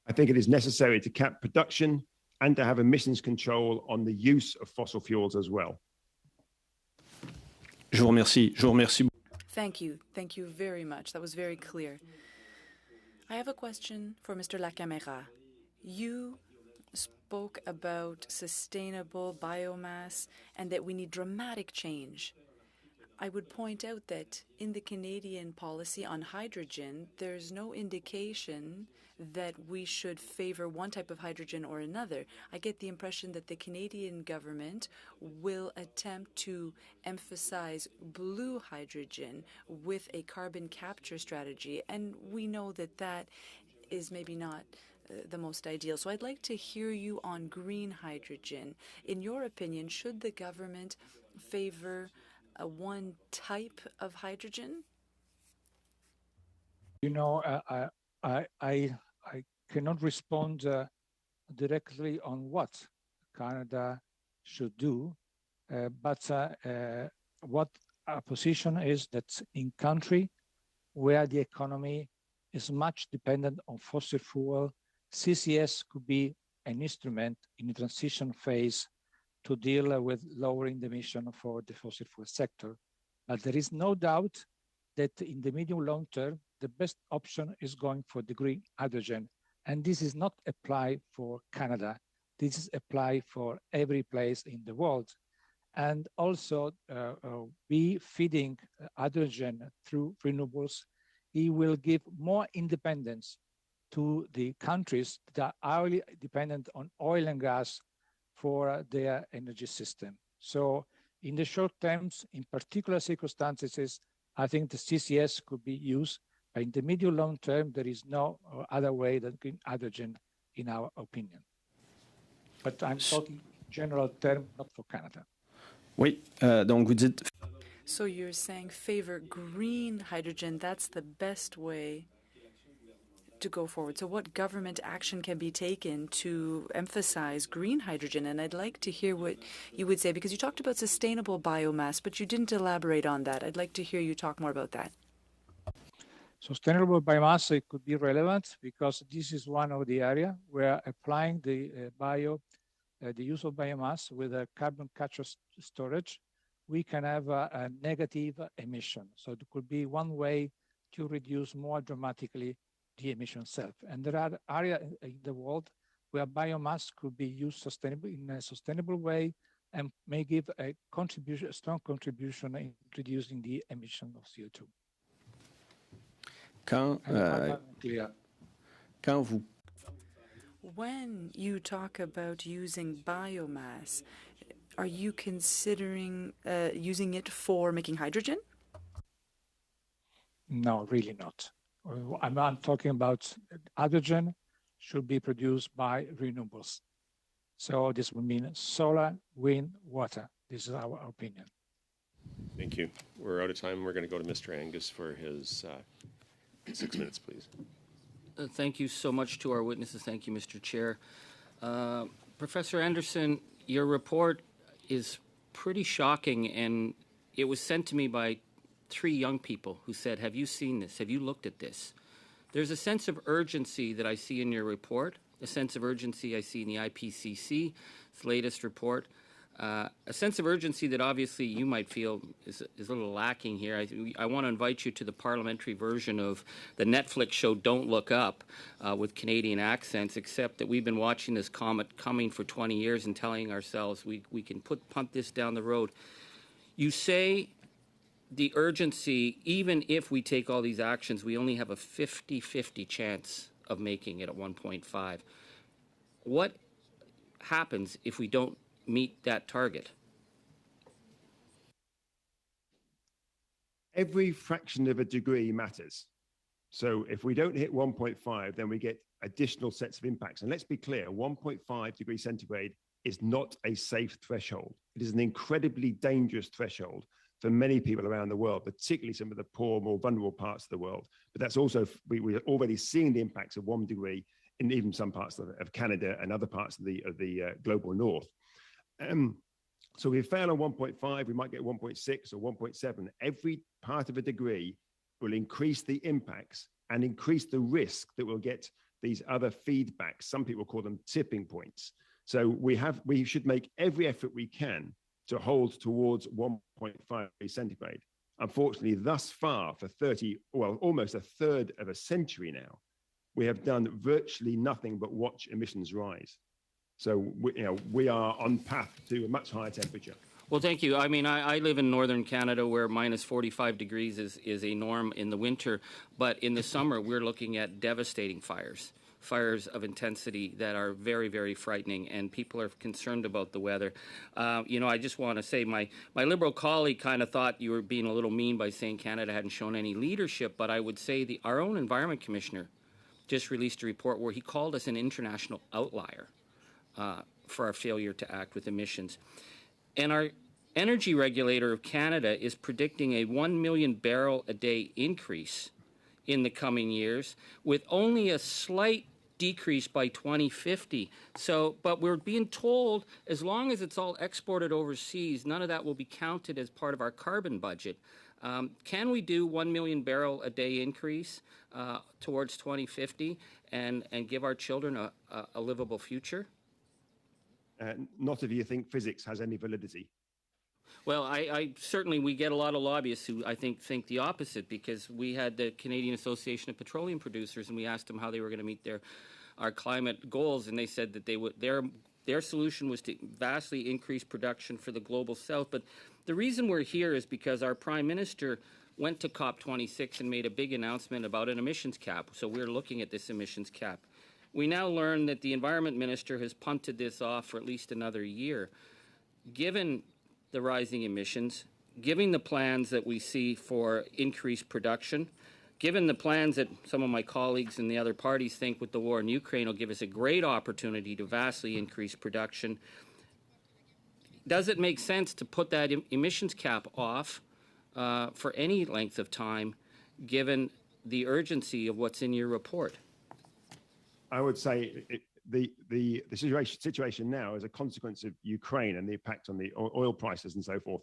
I think it is necessary to cap production and to have emissions control on the use of fossil fuels as well. Je vous remercie. Thank you. Thank you very much. That was very clear. I have a question for Mr. Lacamera. You spoke about sustainable biomass and that we need dramatic change. I would point out that in the Canadian policy on hydrogen, there's no indication that we should favor one type of hydrogen or another. I get the impression that the Canadian government will attempt to emphasize blue hydrogen with a carbon capture strategy, and we know that that is maybe not the most ideal. So I'd like to hear you on green hydrogen. In your opinion, should the government favor one type of hydrogen? You know, I cannot respond directly on what Canada should do, but what our position is that in country where the economy is much dependent on fossil fuel, CCS could be an instrument in the transition phase to deal with lowering the emission for the fossil fuel sector. But there is no doubt that in the medium long term, the best option is going for the green hydrogen. And this is not applied for Canada. This is applied for every place in the world. And also, we feeding hydrogen through renewables, it will give more independence to the countries that are highly dependent on oil and gas for their energy system. So in the short terms, in particular circumstances, I think the CCS could be used, but in the medium long term, there is no other way than green hydrogen, in our opinion. But I'm talking general term, not for Canada. Oui, donc vous dites. So you're saying favor green hydrogen, that's the best way to go forward. So what government action can be taken to emphasize green hydrogen? And I'd like to hear what you would say, because you talked about sustainable biomass, but you didn't elaborate on that. I'd like to hear you talk more about that. Sustainable biomass, it could be relevant because this is one of the areas where applying the use of biomass with a carbon capture storage, we can have a negative emission. So it could be one way to reduce more dramatically the emission itself. And there are areas in the world where biomass could be used in a sustainable way and may give a strong contribution in reducing the emission of CO2. When you talk about using biomass, are you considering using it for making hydrogen? No, really not. I'm talking about hydrogen should be produced by renewables. So this would mean solar, wind, water. This is our opinion. Thank you. We're out of time. We're going to go to Mr. Angus for his 6 minutes, please. Thank you so much to our witnesses. Thank you, Mr. Chair. Professor Anderson, your report is pretty shocking, and it was sent to me by 3 young people who said, have you seen this? Have you looked at this? There's a sense of urgency that I see in your report, a sense of urgency I see in the IPCC's latest report, a sense of urgency that obviously you might feel is a little lacking here. I want to invite you to the parliamentary version of the Netflix show Don't Look Up with Canadian accents, except that we've been watching this comet coming for 20 years and telling ourselves we can punt this down the road. You say the urgency, even if we take all these actions, we only have a 50-50 chance of making it at 1.5. What happens if we don't meet that target? Every fraction of a degree matters. So if we don't hit 1.5, then we get additional sets of impacts. And let's be clear, 1.5 degrees centigrade is not a safe threshold. It is an incredibly dangerous threshold for many people around the world, particularly some of the poor, more vulnerable parts of the world. But that's also, we're already seeing the impacts of 1 degree in even some parts of Canada and other parts of the global north. So if we fail on 1.5, we might get 1.6 or 1.7. Every part of a degree will increase the impacts and increase the risk that we'll get these other feedbacks. Some people call them tipping points. So we should make every effort we can to hold towards 1.5 centigrade. Unfortunately, thus far for almost a third of a century now, we have done virtually nothing but watch emissions rise. So we are on path to a much higher temperature. Well, thank you. I mean, I live in northern Canada where minus 45 degrees is a norm in the winter, but in the summer we're looking at devastating fires of intensity that are very, very frightening, and people are concerned about the weather. I just want to say my Liberal colleague kind of thought you were being a little mean by saying Canada hadn't shown any leadership, but I would say our own Environment Commissioner just released a report where he called us an international outlier for our failure to act with emissions. And our energy regulator of Canada is predicting a 1 million barrel a day increase in the coming years, with only a slight decrease by 2050. But we're being told as long as it's all exported overseas, none of that will be counted as part of our carbon budget. Can we do 1 million barrel a day increase towards 2050 and give our children a livable future? Not if you think physics has any validity. Well, I certainly, we get a lot of lobbyists who I think the opposite, because we had the Canadian Association of Petroleum Producers and we asked them how they were going to meet our climate goals, and they said that they would their solution was to vastly increase production for the global south. But the reason we're here is because our Prime Minister went to COP26 and made a big announcement about an emissions cap. So we're looking at this emissions cap. We now learn that the Environment Minister has punted this off for at least another year. Given the rising emissions, given the plans that we see for increased production, given the plans that some of my colleagues in the other parties think with the war in Ukraine will give us a great opportunity to vastly increase production, does it make sense to put that emissions cap off for any length of time, given the urgency of what's in your report? I would say the situation now, as a consequence of Ukraine and the impact on the oil prices and so forth,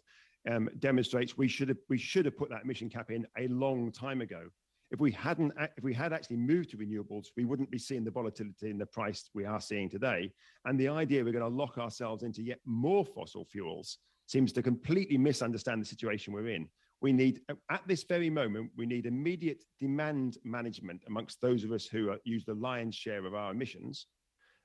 demonstrates we should have put that emission cap in a long time ago. If we had actually moved to renewables, we wouldn't be seeing the volatility in the price we are seeing today. And the idea we're going to lock ourselves into yet more fossil fuels seems to completely misunderstand the situation we're in. We need, at this very moment, we need immediate demand management amongst those of us who use the lion's share of our emissions,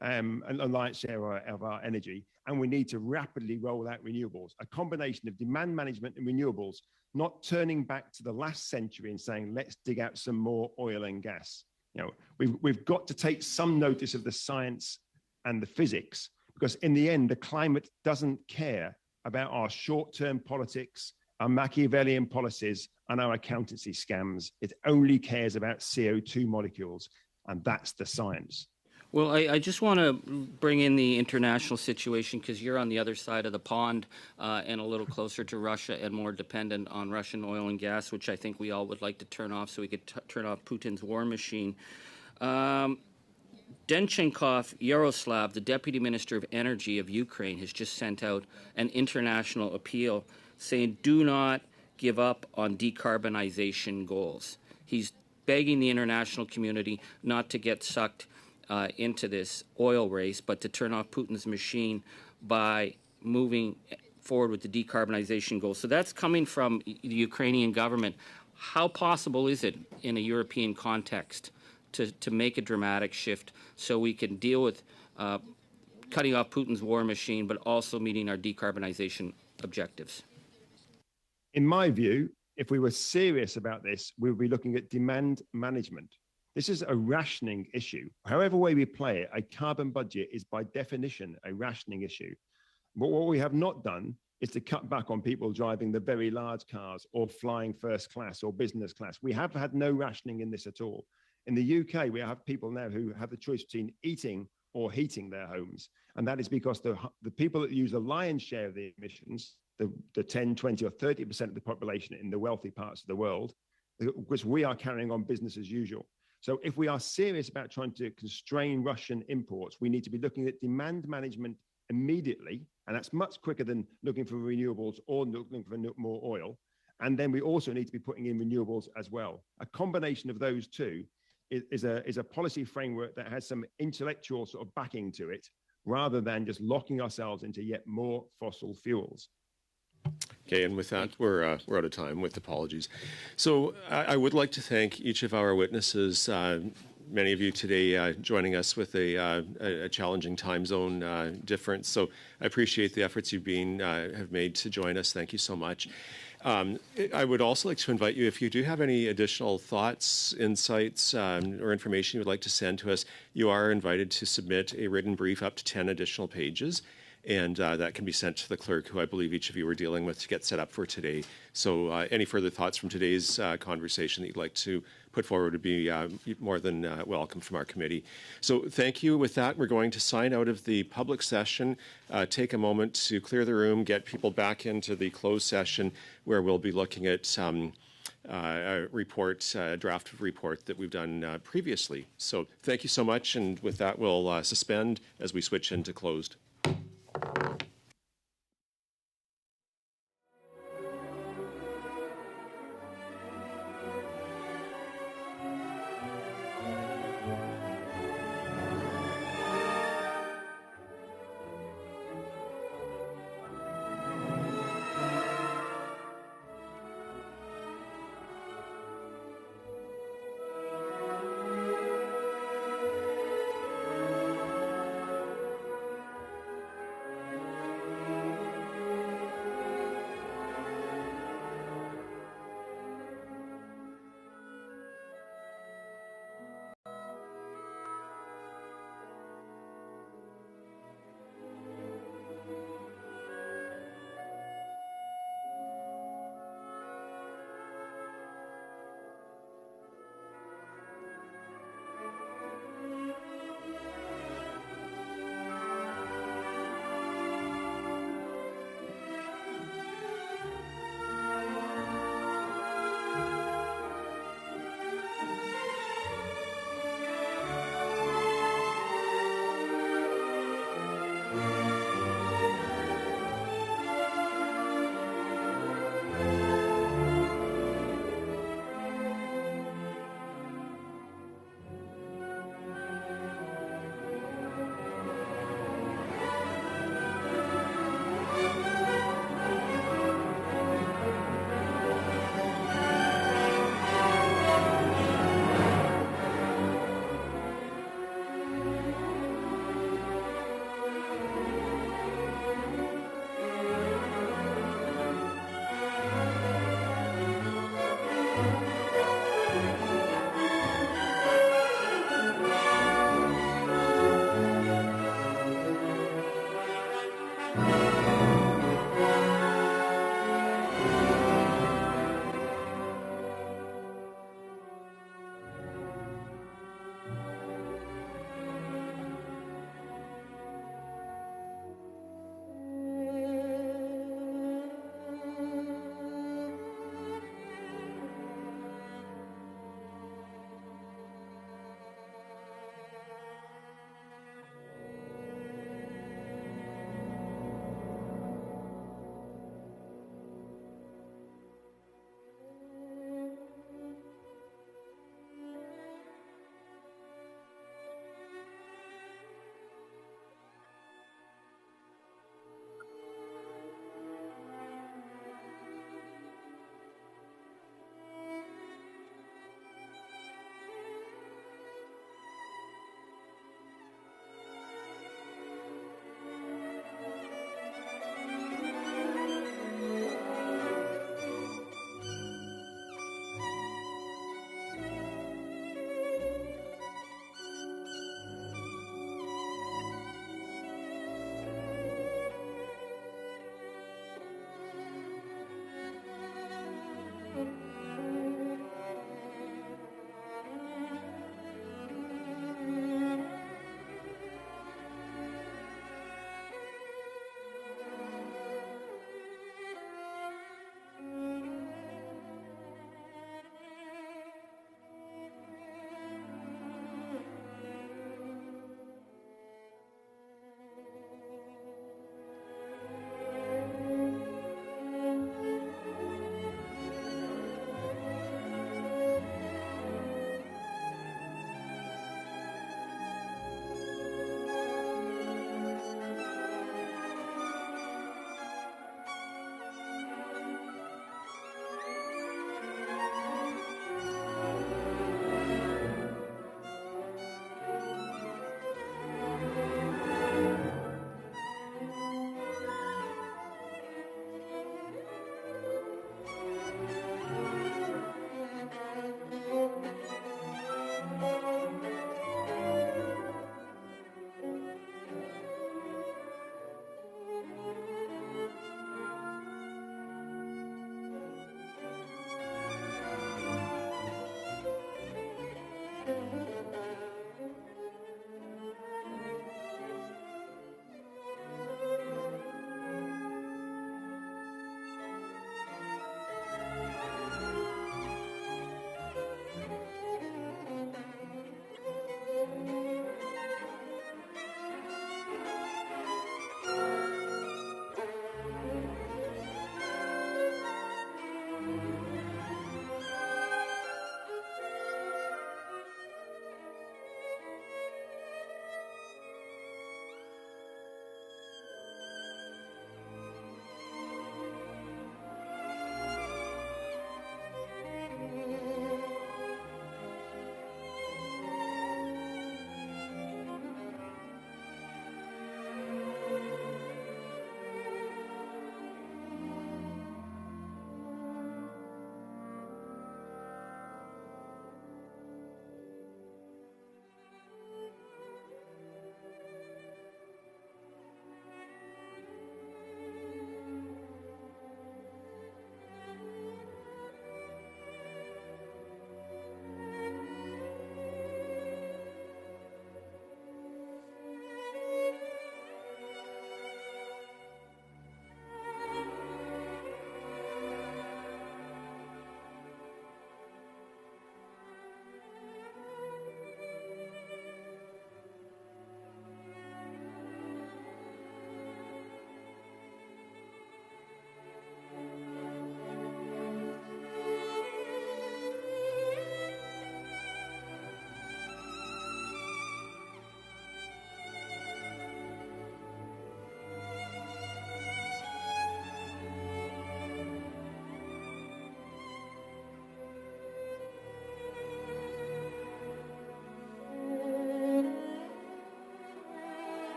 and a lion's share of our energy, and we need to rapidly roll out renewables. A combination of demand management and renewables, not turning back to the last century and saying, let's dig out some more oil and gas. You know, we've got to take some notice of the science and the physics, because in the end, the climate doesn't care about our short-term politics, our Machiavellian policies, and our accountancy scams. It only cares about CO2 molecules, and that's the science. Well, I just want to bring in the international situation because you're on the other side of the pond and a little closer to Russia and more dependent on Russian oil and gas, which I think we all would like to turn off so we could turn off Putin's war machine. Denchenkov Yaroslav, the Deputy Minister of Energy of Ukraine, has just sent out an international appeal saying do not give up on decarbonization goals. He's begging the international community not to get sucked into this oil race, but to turn off Putin's machine by moving forward with the decarbonization goals. So that's coming from the Ukrainian government. How possible is it in a European context to make a dramatic shift so we can deal with cutting off Putin's war machine, but also meeting our decarbonization objectives? In my view, if we were serious about this, we would be looking at demand management. This is a rationing issue. However way we play it, a carbon budget is by definition a rationing issue. But what we have not done is to cut back on people driving the very large cars or flying first class or business class. We have had no rationing in this at all. In the UK, we have people now who have the choice between eating or heating their homes. And that is because the people that use the lion's share of the emissions, the 10, 20 or 30% of the population in the wealthy parts of the world, because we are carrying on business as usual. So if we are serious about trying to constrain Russian imports, we need to be looking at demand management immediately. And that's much quicker than looking for renewables or looking for more oil. And then we also need to be putting in renewables as well. A combination of those two is a policy framework that has some intellectual sort of backing to it, rather than just locking ourselves into yet more fossil fuels. Okay, and with that, we're out of time, with apologies. So I would like to thank each of our witnesses, many of you today joining us with a challenging time zone difference. So I appreciate the efforts you've have made to join us. Thank you so much. I would also like to invite you, if you do have any additional thoughts, insights, or information you would like to send to us, you are invited to submit a written brief up to 10 additional pages. And that can be sent to the clerk, who I believe each of you are dealing with, to get set up for today. So any further thoughts from today's conversation that you'd like to put forward would be more than welcome from our committee. So thank you. With that, we're going to sign out of the public session, take a moment to clear the room, get people back into the closed session, where we'll be looking at a draft report that we've done previously. So thank you so much. And with that, we'll suspend as we switch into closed.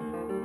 you.